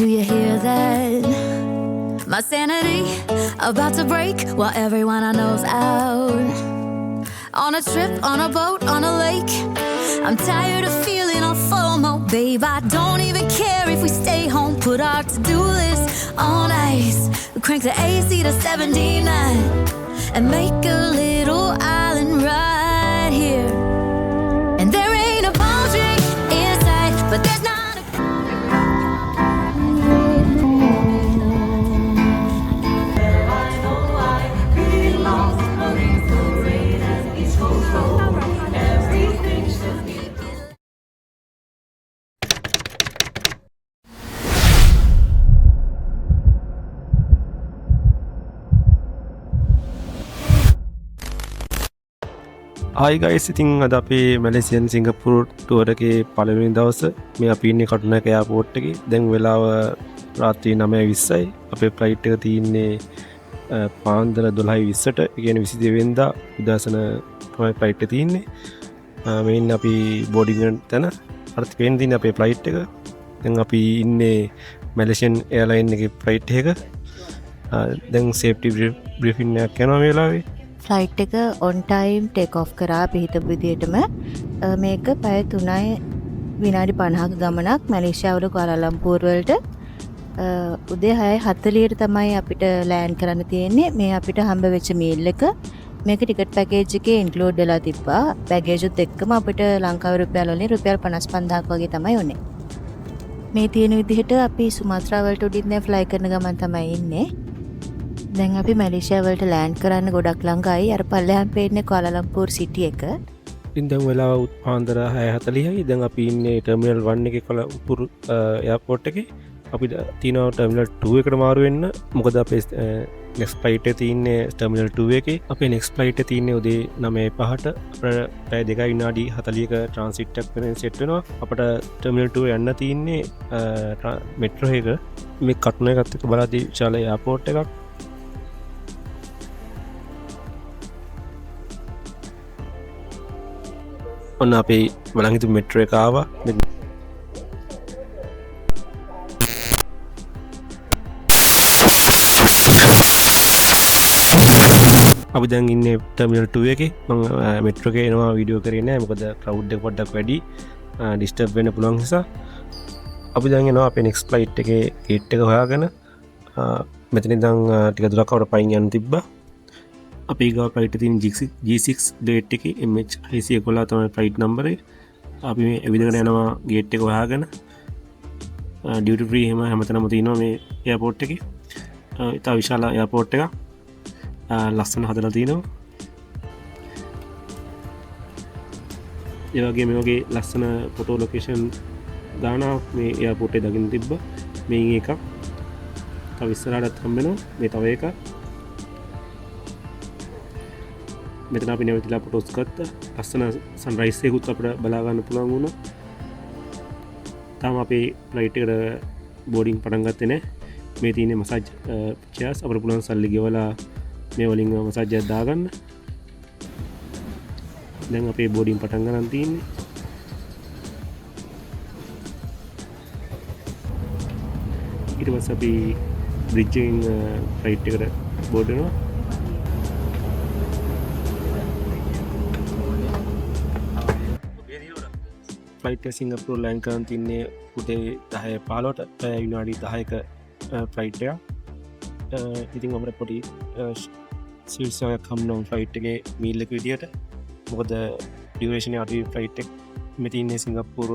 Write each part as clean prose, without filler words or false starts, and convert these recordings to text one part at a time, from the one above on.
Do you hear that? My sanity about to break while everyone I know's out. On a trip, on a boat, on a lake. I'm tired of feeling all FOMO, babe. I don't even care if we stay home. Put our to-do list on ice. Crank the AC to 79 and make a little island right here. And there ain't a palm tree in sight, but there's not. Hi guys, ඉතින් අද අපේ Malaysian Singapore tour එකේ පළවෙනි දවස. මේ අපි ඉන්නේ Katunayake airport එකේ. දැන් වෙලාව රාත්‍රී 9:20යි. අපේ ෆ්ලයිට් එක තියෙන්නේ පාන්දර 12:20ට. ඒ කියන්නේ 22 වෙනිදා උදෑසන තමයි ෆ්ලයිට් එක තියෙන්නේ. මෙන්න අපි බෝඩින් වෙන තැන. අර පේන තියෙන අපේ ෆ්ලයිට් එක. දැන් අපි ඉන්නේ මැලේසියන් එයාලයින් එකේ ෆ්ලයිට් එක. දැන් සේෆ්ටි බ්‍රීෆින් එකක් යනවා මේ වෙලාවේ. ෆ්ලයිට් එක ඔන් ටයිම් ටේක් ඔෆ් කරා පිහිටපු විදිහටම. මේක පැය 3යි විනාඩි 50ක ගමනක් මැලේසියාවල කුවාලාලම්පූර් වලට. උදේ 6:40ට තමයි අපිට ලෑන්ඩ් කරන්න තියෙන්නේ. මේ අපිට හම්බ වෙච්ච මීල් එක. මේක ටිකට් පැකේජ් එකේ ඉන්ක්ලූඩ් වෙලා තිබ්බා. බෑගේජ් උත් එක්කම අපිට ලංකාවේ රුපියල් වලින් රුපියල් 55000ක් වගේ තමයි උනේ. මේ තියෙන විදිහට අපි සුමාත්‍රා වලට උඩින් ෆ්ලයි කරන ගමන් තමයි ඉන්නේ. දැන් අපි මැලේසියා වලට ලෑන්ඩ් කරන්න ගොඩක් ළඟයි. අර පල්ලෙහාන් පේන්නේ කුවාලාලම්පූර් සිටි එක. ඉතින් දැන් වෙලාව පාන්දර 6:40යි. දැන් අපි ඉන්නේ ටර්මිනල් 1 එකේ කුවාලාලම්පූර් එයාපෝට් එකේ. අපි තියෙනවා ටර්මිනල් 2 එකට මාරු වෙන්න. මොකද අපේ නෙක්ස්ට් ෆ්ලයිට් එක තියෙන්නේ ටර්මිනල් 2 එකේ. අපේ නෙක්ස්ට් ෆ්ලයිට් එක තියෙන්නේ උදේ 9:05ට. අපිට පැය 2 විනාඩි 40ක ට්‍රාන්සිට් එකක් වෙන සෙට් වෙනවා. අපිට ටර්මිනල් 2 යන්න තියෙන්නේ මෙට්‍රෝ එක. මේ කටුන එකත් එක්ක බලද්දී විශාල එයාපෝට් එකක්. ඔන්න අපේ බලංගිතු මෙට්‍රෝ එක ආවා. අපි දැන් ඉන්නේ ටර්මිනල් 2 එකේ. මම මෙට්‍රෝ එකේ එනවා වීඩියෝ කරේ නෑ. මොකද ක්‍රවුඩ් එක පොඩ්ඩක් වැඩි. ඩිස්ටර්බ් වෙන්න පුළුවන් නිසා. අපි දැන් එනවා අපේ නෙක්ස්ට් ෆ්ලයිට් එකේ ගේට් එක හොයාගෙන. මෙතන ඉඳන් ටික දුරක් අපිට පයින් යන්න තිබ්බා. අපේ ගාව ෆ්ලයිට් තියෙන G6 ගේට් එකේ MH611 තමයි ෆ්ලයිට් නම්බර් එක. අපි මේ ඇවිදගෙන යනවා ගේට් එක හොයාගෙන. ඩියුටි ෆ්‍රී හැමතැනම තියෙනවා මේ එයාපෝට් එකේ. ඉතා විශාල එයාපෝට් එකක්. ලස්සන හදලා තියෙනවා. ඒ වගේ මේ වගේ ලස්සන ෆොටෝ ලොකේෂන් දානවා මේ එයාපෝට් එකේ දකින්න තිබ්බා. මේන් එකක්. තව ඉස්සරහටත් හම්බෙනවා. මේ තව එකක්. මෙතන අපි නැවතිලා ෆොටෝස් ගත්තා. ලස්සන සන්රයිස් එකකුත් අපිට බලා ගන්න පුළුවන් වුණා. තාම අපේ ෆ්ලයිට් එකට බෝඩින් පටන් ගත්තේ නැහැ. මේ තියෙන්නේ මසාජ් චෙයර්ස්. අපිට පුළුවන් සල්ලි ගෙවලා මේ වලින් මසාජ් එකක් දාගන්න. දැන් අපේ බෝඩින් පටන් ගන්න තියෙන්නේ. ඊට පස්සේ අපි බ්‍රිජ් එකෙන් ෆ්ලයිට් එකට බෝඩ් වෙනවා. ෆ්ලයිට් එක සිංගප්පූර් ලෑන්ඩ් කරන් තින්නේ උදේ 10:15ට. පැය විනාඩි 10ක ෆ්ලයිට් එක. ඉතින් අපිට පොඩි සිල්සයක් හම්බුණා ෆ්ලයිට් එකේ මීල් එක විදියට. මොකද ඩියුරේෂන් එක අඩුයි ෆ්ලයිට් එක. මේ තින්නේ සිංගප්පූර්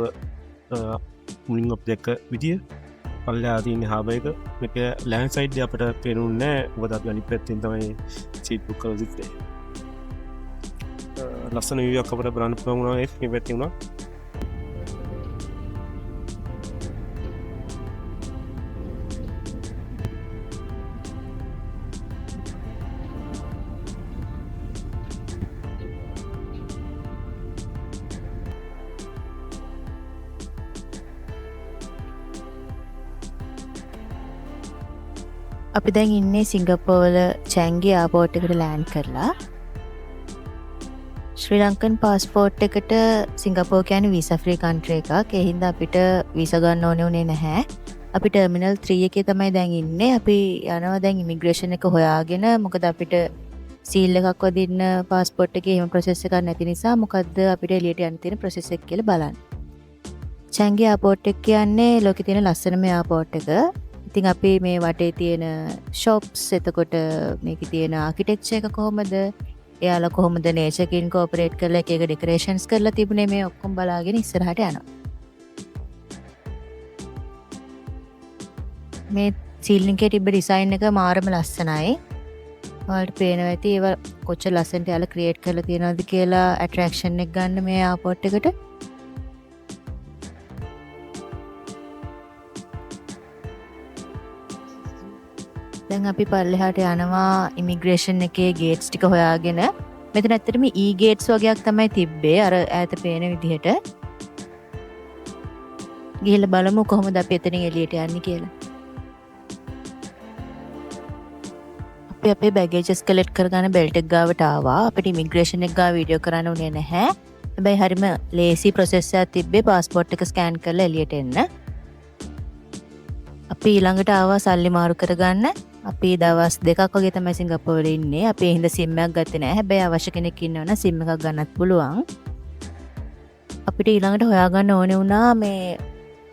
මුලින් අප් දෙක විදිය. පල්ලෙහා තියෙන හාබර් එක. මේක ලෑන්ඩ් සයිඩ් එක අපිට පේනුන්නේ නැහැ. මොකද අපි අනිත් පැත්තෙන් තමයි සීට් බුක් කරලා තිබ්බේ. ලස්සන view එකක් අපිට බලන්න පුළුවන් වුණා ඒක මේ පැත්තේ වුණා. අපි දැන් ඉන්නේ සිංගප්පූර් වල චැන්ගි එයාපෝට් එකට ලෑන්ඩ් කරලා. ශ්‍රී ලංකන් පාස්පෝර්ට් එකට සිංගප්පූර් කියන්නේ වීසා ෆ්‍රී කන්ට්‍රි එකක්. ඒ හින්දා අපිට වීසා ගන්න ඕනේ උනේ නැහැ. අපි ටර්මිනල් 3 එකේ තමයි දැන් ඉන්නේ. අපි යනවා දැන් ඉමිග්‍රේෂන් එක හොයාගෙන. මොකද අපිට සීල් එකක් වදින්න පාස්පෝර්ට් එකේ එහෙම ප්‍රොසෙස් එකක් නැති නිසා මොකද්ද අපිට එළියට යන්න තියෙන ප්‍රොසෙස් එක කියලා බලන්න. චැන්ගි එයාපෝට් එක කියන්නේ ලෝකේ තියෙන ලස්සනම එයාපෝට් එක. ඉතින් අපි මේ වටේ තියෙන shops එතකොට මේකේ තියෙන ආකිටෙක්චර් එක කොහොමද? එයාලා කොහොමද නේචර් කින් කෝපරේට් කරලා එක එක ඩෙකරේෂන්ස් කරලා තිබුණේ මේ ඔක්කොම බලාගෙන ඉස්සරහට යනවා. මේ සීලින් එකේ තිබ්බ ඩිසයින් එක මාරම ලස්සනයි. ඔයාලට පේනවා ඇති ඒව කොච්චර ලස්සනට යාලා ක්‍රියේට් කරලා තියෙනවද කියලා ඇට්‍රැක්ෂන් එක ගන්න මේ එයාපෝට් එකට. දැන් අපි පල්ලෙහාට යනවා ඉමිග්‍රේෂන් එකේ ගේට්ස් ටික හොයාගෙන. මෙතන ඇත්තටම ඊ ගේට්ස් වගේක් තමයි තිබ්බේ අර ඈත පේන විදිහට. ගිහලා බලමු කොහොමද අපි එතනින් එළියට යන්නේ කියලා. අපි අපේ බෑගේජස් කලෙක්ට් කරගන්න බෙල්ට් එක ගාවට ආවා. අපිට ඉමිග්‍රේෂන් එක ගාව වීඩියෝ කරන්න උනේ නැහැ. හැබැයි හරිම ලේසි ප්‍රොසෙස් එකක් තිබ්බේ පාස්පෝර්ට් එක ස්කෑන් කරලා එළියට එන්න. අපි ඊළඟට ආවා සල්ලි මාරු කරගන්න. අපි දවස් 2ක් වගේ තමයි සිංගප්පූරුවේ ඉන්නේ. අපි ඒ හින්දා සිම් එකක් ගත්තේ නැහැ. හැබැයි අවශ්‍ය කෙනෙක් ඉන්නවනම් සිම් එකක් ගන්නත් පුළුවන්. අපිට ඊළඟට හොයාගන්න ඕනේ වුණා මේ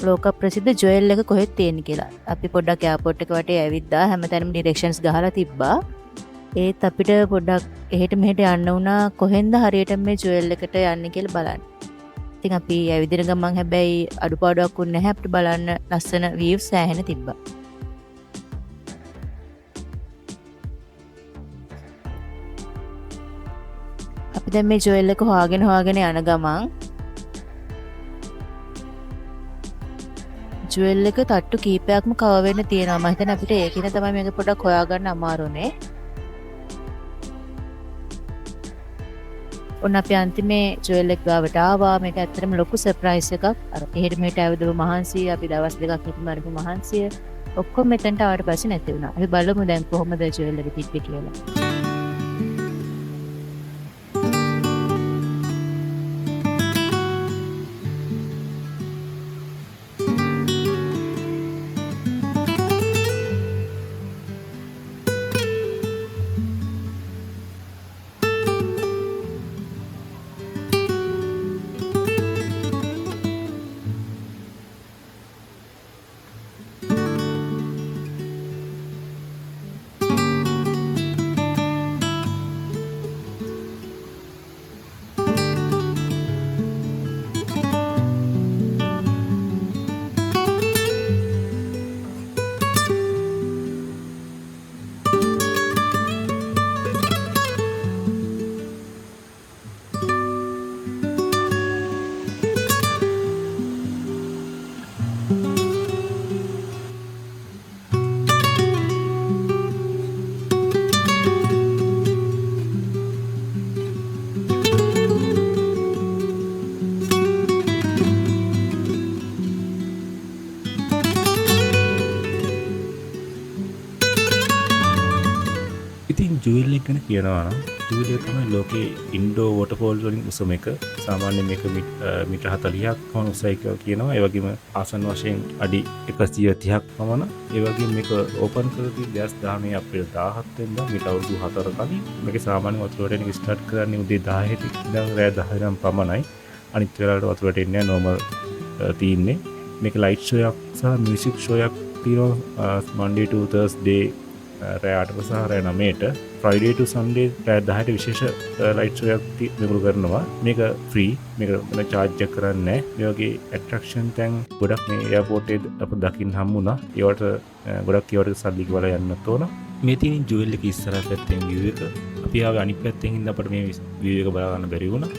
ලෝක ප්‍රසිද්ධ ජුවෙල් එක කොහෙද තියෙන්නේ කියලා. අපි පොඩ්ඩක් එයාපෝට් එක වටේ ඇවිද්දා. හැමතැනම ඩිරෙක්ෂන්ස් ගහලා තිබ්බා. ඒත් අපිට පොඩ්ඩක් එහෙට මෙහෙට යන්න වුණා කොහෙන්ද හරියට මේ ජුවෙල් එකට යන්නේ කියලා බලන්න. ඉතින් අපි ඇවිදින ගමන් හැබැයි අඩුපාඩුවක් වුණ නැහැ. අපිට බලන්න ලස්සන views සෑහෙන තිබ්බා. අපි දැන් මේ ජුවෙල් එක හොයාගෙන යන ගමන් ජුවෙල් එක තට්ටු කීපයක්ම කවර් වෙන්න තියෙනවා. මම හිතන්නේ අපිට ඒකින තමයි මේක පොඩ්ඩක් හොයාගන්න අමාරුනේ. ඔන්න අපි අන්තිමේ ජුවෙල් එක ගාවට ආවා. මේක ඇත්තටම ලොකු සර්ප්‍රයිස් එකක්. අර එහෙට මෙහෙට ඇවිදපු මහන්සිය, අපි දවස් දෙකක් හිටපු මහන්සිය ඔක්කොම මෙතනට ආවට පස්සේ නැති වුණා. අපි බලමු දැන් කොහොමද ජුවෙල් එක තිබ්බේ කියලා. ජුවෙල් එක ගැන කියනවා නම් ජුවෙල් එක තමයි ලෝකේ ඉන්ඩෝ වෝටර්ෆෝල් වලින් උසම එක. සාමාන්‍යයෙන් මේක මීටර් 40ක් වුණ උසයි කියලා කියනවා. ඒ වගේම ආසන වශයෙන් අඩි 130ක් පමණ. ඒ වගේම මේක ඕපන් කරලා 2019 අප්‍රේල් 17 වෙනිදා මීට අවුරුදු 4 කලින්. මේක සාමාන්‍ය වතුර වටේන එක ස්ටාර්ට් කරන්නේ උදේ 10 ඉඳන් රෑ 10 වෙනකම් පමණයි. අනිත් වෙලාවට වතුර වටේ ඉන්නේ නෝමල් තියෙන්නේ. මේක ලයිට් ෂෝ එකක් සහ මියුසික් ෂෝ එකක් තියෙනවා Monday to Thursday රෑ 8 සහ රෑ 9ට. Friday to Sunday රෑ 10ට විශේෂ ලයිට් ෂෝ එකක් මෙගොල්ලෝ කරනවා. මේක ෆ්‍රී. මේක මොන charge එකක් කරන්නේ නැහැ. මේ වගේ ඇට්‍රැක්ෂන් තැන් ගොඩක් මේ එයාපෝට් එකේ අපිට දකින්න හම්බුණා. ඒවට ගොඩක් ඒවට සල්ලි ගෙවලා යන්නත් ඕන. මේ තියෙන ජුවෙල් එක ඉස්සරහ පැත්තෙන් view එක. අපි ආවේ අනිත් පැත්තෙන් හින්දා අපිට මේ view එක බලා ගන්න බැරි වුණා.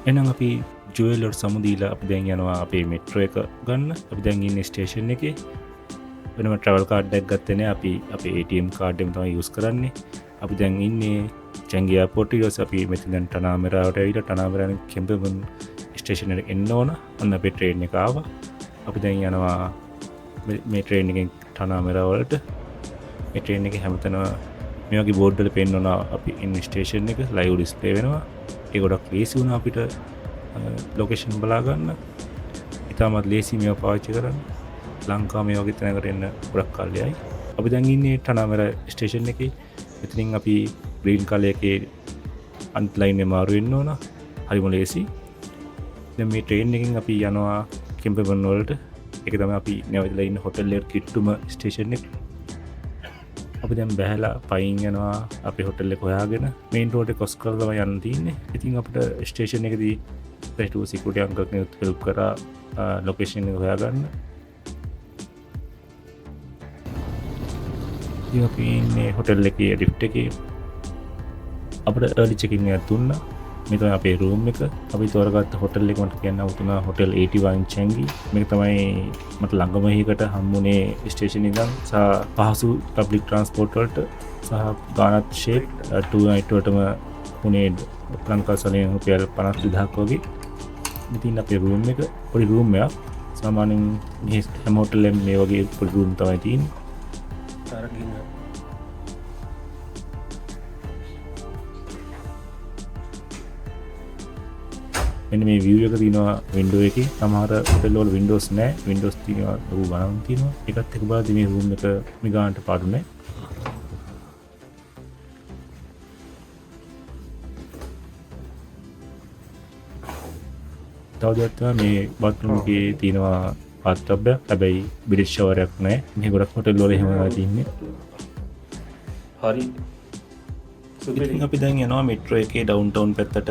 එහෙනම් අපි ජුවෙල් වලට සමුදීලා අපි දැන් යනවා අපේ මෙට්‍රෝ එක ගන්න. අපි දැන් ඉන්නේ ස්ටේෂන් එකේ. වෙනම ට්‍රැවල් කාඩ් එකක් ගත්තේ නැහැ. අපි අපේ ATM කාඩ් එකම තමයි යූස් කරන්නේ. අපි දැන් ඉන්නේ චැන්ගි එයාපෝට් එකේ. අපි මෙතන දැන් ටනාමෙරාවට ඇවිල්ලා ටනාමෙරාවෙන් කෙම්බෙගොන් ස්ටේෂන් එකට එන්න ඕන. ඔන්න අපේ ට්‍රේන් එක ආවා. අපි දැන් යනවා මේ ට්‍රේන් එකෙන් ටනාමෙරා වලට. මේ ට්‍රේන් එකේ හැමතැනම මේ වගේ බෝඩ් වල පෙන්නනවා අපි ඉන්නේ ස්ටේෂන් එක ලයිව් ඩිස්ප්ලේ වෙනවා. ඒ ගොඩක් ලේසි වුණා අපිට ලොකේෂන් බලාගන්න ඉතාමත් ලේසි මේවා පාවිච්චි කරන්න. ලංකාව මේ වගේ තැනකට එන්න ගොඩක් කාලයයි. අපි දැන් ඉන්නේ ටනාමර ස්ටේෂන් එකේ. එතනින් අපි ග්‍රීන් කලර් එකේ අනිත් ලයින් එක මාරු වෙන්න ඕන. හරිම ලේසි. දැන් මේ ට්‍රේන් එකෙන් අපි යනවා කෙම්පෙබන් වලට. ඒක තමයි අපි නැවතිලා ඉන්න හොටෙල් එකට කිට්ටුම ස්ටේෂන් එක. අපි දැන් බැහැලා පයින් යනවා අපේ හොටෙල් එක හොයාගෙන මේන් රෝඩ් එක ක්‍රොස් කරලා තමයි යන්න තියෙන්නේ. ඉතින් අපිට ස්ටේෂන් එකේදී පැටු සිකියුරිටි අංකල් කෙනෙක් හෙල්ප් කරා ලොකේෂන් එක හොයාගන්න. ඉතින් අපි ඉන්නේ හොටෙල් එකේ ලිෆ්ට් එකේ. අපිට early check-in එකක් දුන්නා. මේ තමයි අපේ රූම් එක. අපි තෝරගත්ත හොටෙල් එක මට කියන්න අවුතුන හොටෙල් 81 චැංගි. මේක තමයි මට ළඟම හිකට හම්බුනේ ස්ටේෂන් ඉඳන් සහ පහසු පබ්ලික් ට්‍රාන්ස්පෝර්ට් වලට සහ ගානත් ෂේප් 2 night වලටම පුනේ ලංකාව සලෙන් රුපියල් 52000ක් වගේ. ඉතින් අපේ රූම් එක පොඩි රූම් එකක්. සාමාන්‍යයෙන් මේ හැම හොටෙල් එකෙම මේ වගේ පොඩි රූම් තමයි තියෙන්නේ. මෙන්න මේ view එක තියෙනවා window එකේ. සමහර hotel වල windows නැහැ. windows තියෙනවා ලොකු ගණන් තියෙනවා. ඒකත් එක්ක බලද්දි මේ room එක මිගාන්ට පාඩු නැහැ. තව දෙයක් තමයි මේ bathroom එකේ තියෙනවා bathtub එක. හැබැයි බිලෙට් shower එකක් නැහැ. මේ ගොඩක් hotel වල එහෙම තියෙන්නේ. හරි. ඉතින් අපි දැන් යනවා මෙට්‍රෝ එකේ ඩවුන්ටවුන් පැත්තට.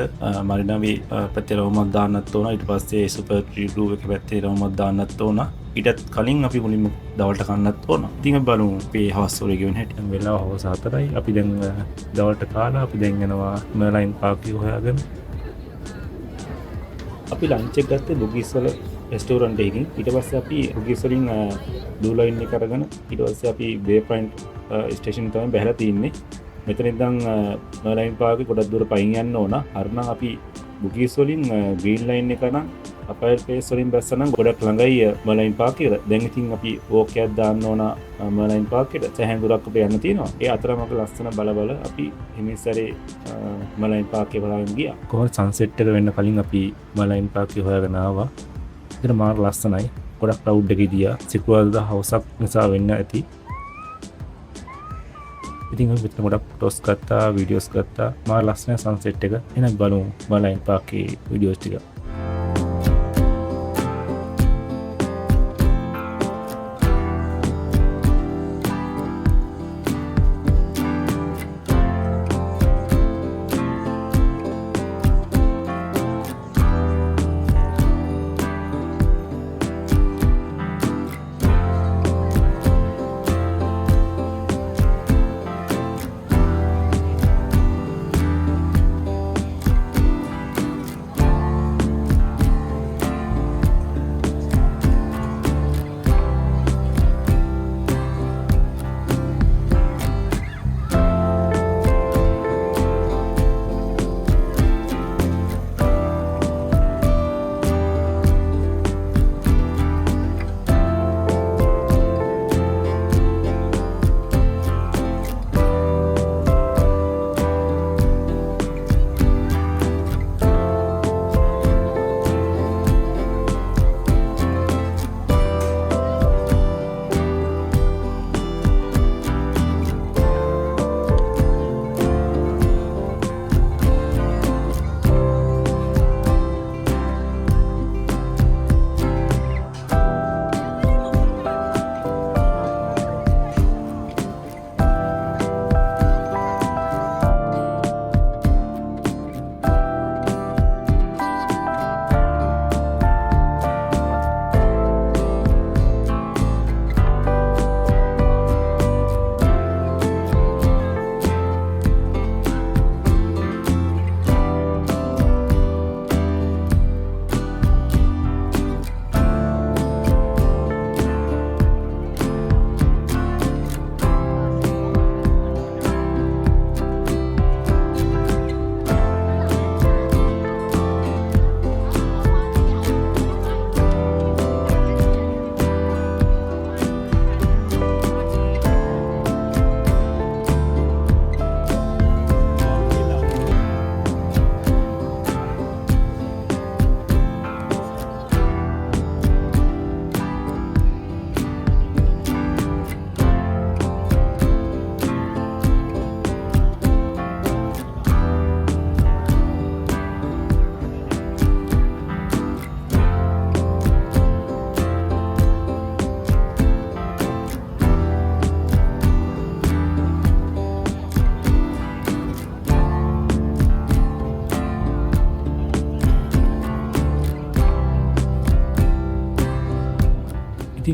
මරිනාවේ පැත්තේ රවුමක් දාන්නත් ඕන. ඊට පස්සේ සුපර් ට්‍රිබ්ලූ එකේ පැත්තේ රවුමක් දාන්නත් ඕන. ඊටත් කලින් අපි මුලින්ම දවල්ට කන්නත් ඕන. ඉතින් අපි බලමු අපේ හවස් වල ගෙවන හැටි. දැන් වෙලාව හවස 4යි. අපි දැන් දවල්ට කාලා අපි දැන් යනවා මර්ලයින් පාක් එක හොයාගෙන. අපි ලන්ච් එක ගත්තේ බුගිස් වල රෙස්ටෝරන්ට් එකකින්. ඊට පස්සේ අපි බුගිස් වලින් බ්ලූ ලයින් එක අරගෙන ඊට පස්සේ අපි බේ පොයින්ට් ස්ටේෂන් තමයි බැහැලා තින්නේ. මෙතන ඉඳන් මර්ලයින් පාර්ක් එක ගොඩක් දුර පයින් යන්න ඕන. හරිනම් අපි බුගීස් වලින් ග්‍රීන් ලයින් එක නම් අපයර් පේස් වලින් බැස්සනම් ගොඩක් ළඟයි මර්ලයින් පාර්ක් එකට. දැන් ඉතින් අපි වෝක් එකක් දාන්න ඕන මර්ලයින් පාර්ක් එකට. සෑහෙන දුරක් අපිට යන්න තියෙනවා. ඒ අතරමඟ ලස්සන බල අපි හිමිසරේ මර්ලයින් පාර්ක් එක බලන්න ගියා. කොහොමද සන්සෙට් එක වෙන්න කලින් අපි මර්ලයින් පාර්ක් එක හොයාගෙන ආවා. ඒතර මාර ලස්සනයි. ගොඩක් ක්ලවුඩ් එකේ ගියා. සිකුරාදා හවසක් නිසා වෙන්න ඇති. ඉතින් අපි මෙතන ගොඩක් ෆොටෝස් ගත්තා, වීඩියෝස් ගත්තා. මාර ලස්සන සන්සෙට් එක. එහෙනම් බලමු මර්ලයින් පාර්ක් එකේ වීඩියෝස් ටික.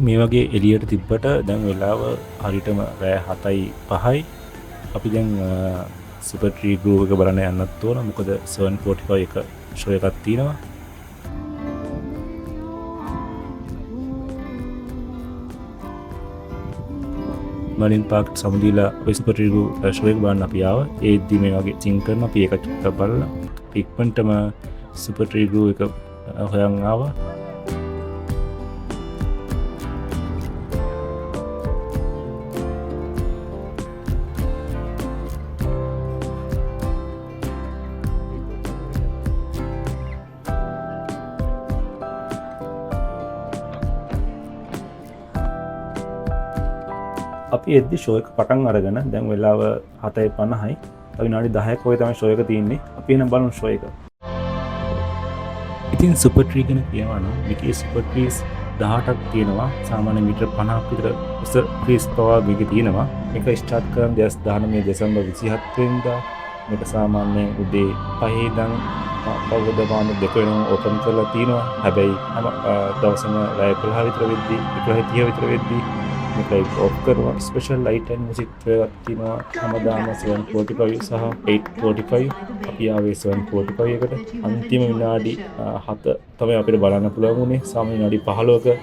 මේ වගේ එළියට තිබ්බට දැන් වෙලාව හරියටම රෑ 7:05යි. අපි දැන් සුපර් ට්‍රී ගෲව් එක බලන්න යන්නත් ඕන. මොකද 7:45 එක ෂෝ එකක් තියෙනවා. මලින් පාක් සමුදීලා සුපර් ට්‍රී ගෲව් ෂෝ එක බලන්න අපි ආවා. ඒද්දි මේ වගේ චින් කරන අපි එක චුට්ටක් බලලා ඉක්මනටම සුපර් ට්‍රී ගෲව් එක හොයන් ආවා. අපි එද්දි ෂෝ එක පටන් අරගෙන දැන් වෙලාව 7:50යි. තව විනාඩි 10ක් වගේ තමයි ෂෝ එක තියෙන්නේ. අපි එනම් බලමු ෂෝ එක. ඉතින් සුපර් ට්‍රී ගැන කියනවා නම් මේකේ සුපර් ට්‍රීස් 18ක් තියෙනවා. සාමාන්‍ය මීටර 50ක් විතර උස ට්‍රීස් පවා මේකේ තියෙනවා. මේක ස්ටාර්ට් කරන 2019 දෙසැම්බර් 27 වෙනිදා. මේක සාමාන්‍යයෙන් උදේ 5 ඉඳන් පවුද බාන 2 වෙනකම් ඕපන් කරලා තියෙනවා. හැබැයි හැම දවසම රාත්‍රී 11 විතර වෙද්දී 11:30 විතර වෙද්දී මේක ඔෆ් කරනවා. ස්පෙෂල් ලයිට් ඇන්ඩ් මියුසික් එකක් තියෙනවා. හැමදාම 7:45 සහ 8:45. අපි ආවේ 7:45 එකට. අන්තිම විනාඩි 7 තමයි අපිට බලන්න පුළුවන් වුණේ. සාමාන්‍ය විනාඩි 15ක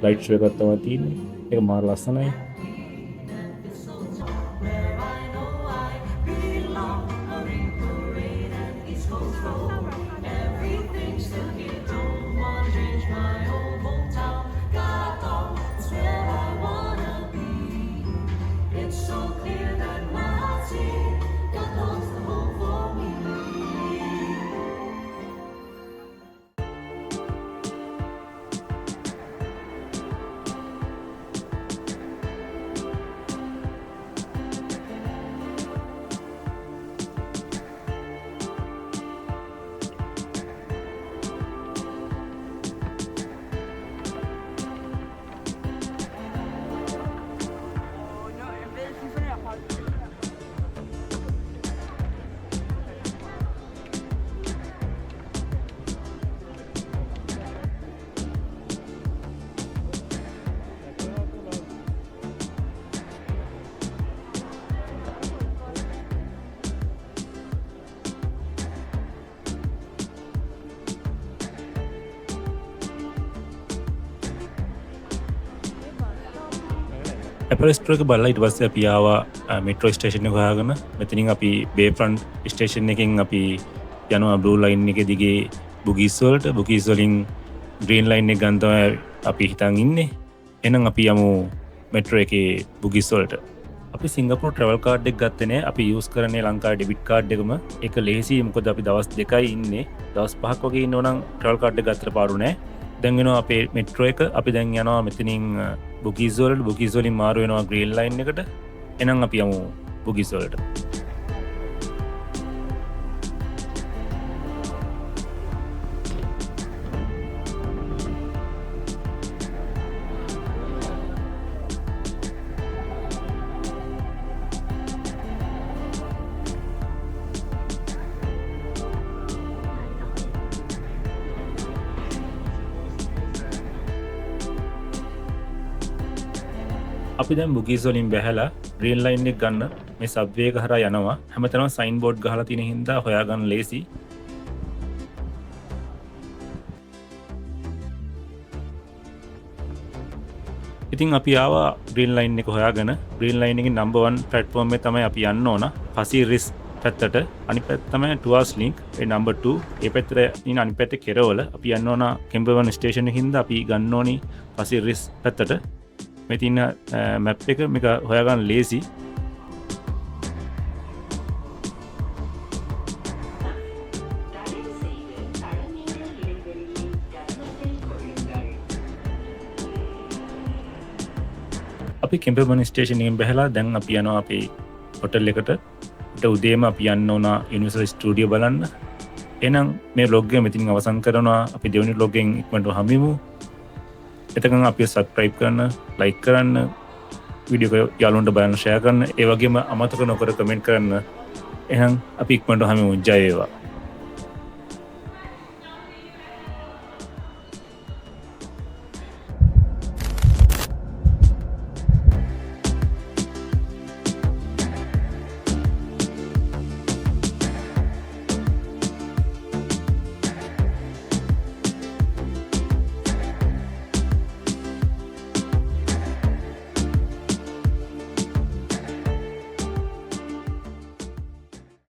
ලයිට් ෂෝ එකක් තමයි තියෙන්නේ. ඒක මාර ලස්සනයි. ඇපරස්ට්‍රෝ එක බලලා ඊට පස්සේ අපි ආවා මෙට්‍රෝ ස්ටේෂන් එක හොයාගෙන. මෙතනින් අපි බේ ෆ්‍රන්ට් ස්ටේෂන් එකෙන් අපි යනවා බ්ලූ ලයින් එකේ දිගේ බුගීස් වලට. බුගීස් වලින් ග්‍රීන් ලයින් එක ගන්න තමයි අපි හිතන් ඉන්නේ. එහෙනම් අපි යමු මෙට්‍රෝ එකේ බුගීස් වලට. අපි සිංගප්පූර් ට්‍රැවල් කාඩ් එක ගත්තේ නෑ. අපි යූස් කරන්නේ ලංකාවේ ඩෙබිට් කාඩ් එකම. ඒක ලේසියි මොකද අපි දවස් 2යි ඉන්නේ. දවස් 5ක් වගේ ඉන්නවනම් ට්‍රැවල් කාඩ් එක ගත්තට පාඩු නෑ. දැන් වෙනවා අපේ මෙට්‍රෝ එක. අපි දැන් යනවා මෙතනින් බුගීස් වලට. බුගීස් වලින් මාරු වෙනවා ග්‍රීන් ලයින් එකට. එහෙනම් අපි යමු බුගීස් වලට. අපි දැන් බුගීස් වලින් බැහැලා ග්‍රීන් ලයින් එක ගන්න මේ සබ්වේ එක හරහා යනවා. හැමතැනම සයින් බෝඩ් ගහලා තියෙන හින්දා හොයාගන්න ලේසි. ඉතින් අපි ආවා ග්‍රීන් ලයින් එක හොයාගෙන. ග්‍රීන් ලයින් එකේ නම්බර් 1 ප්ලැට්ෆෝම් එකේ තමයි අපි යන්න ඕන. පසී රිස් පැත්තට. අනිත් පැත්ත තමයි ටුවර්ස් ලින්ක්. ඒ නම්බර් 2. ඒ පැත්තට ඉන්න අනිත් පැත්තේ කෙරවල. අපි යන්න ඕන කෙම්බර්වන් ස්ටේෂන් එකේ හින්දා අපි ගන්න ඕනි පසී රිස් පැත්තට. මේ තියෙන මැප් එක මේක හොයාගන්න ලේසි. අපි කෙම්බර්වන් ස්ටේෂන් එකෙන් බැහැලා දැන් අපි යනවා අපේ හොටල් එකට. උදේම අපි යන්න ඕන යුනිවර්සල් ස්ටුඩියෝ බලන්න. එහෙනම් මේ vlog එක මෙතනින් අවසන් කරනවා. අපි දෙවෙනි vlog එකෙන් ඉක්මනට හමුවෙමු. එතකන් අපි සබ්ස්ක්‍රයිබ් කරන්න, ලයික් කරන්න, වීඩියෝ එක යාළුවන්ට බලන්න ෂෙයා කරන්න. ඒ වගේම අමතක නොකර කමෙන්ට් කරන්න. එහෙනම් අපි ඉක්මනට හමුවෙමු. ජය වේවා.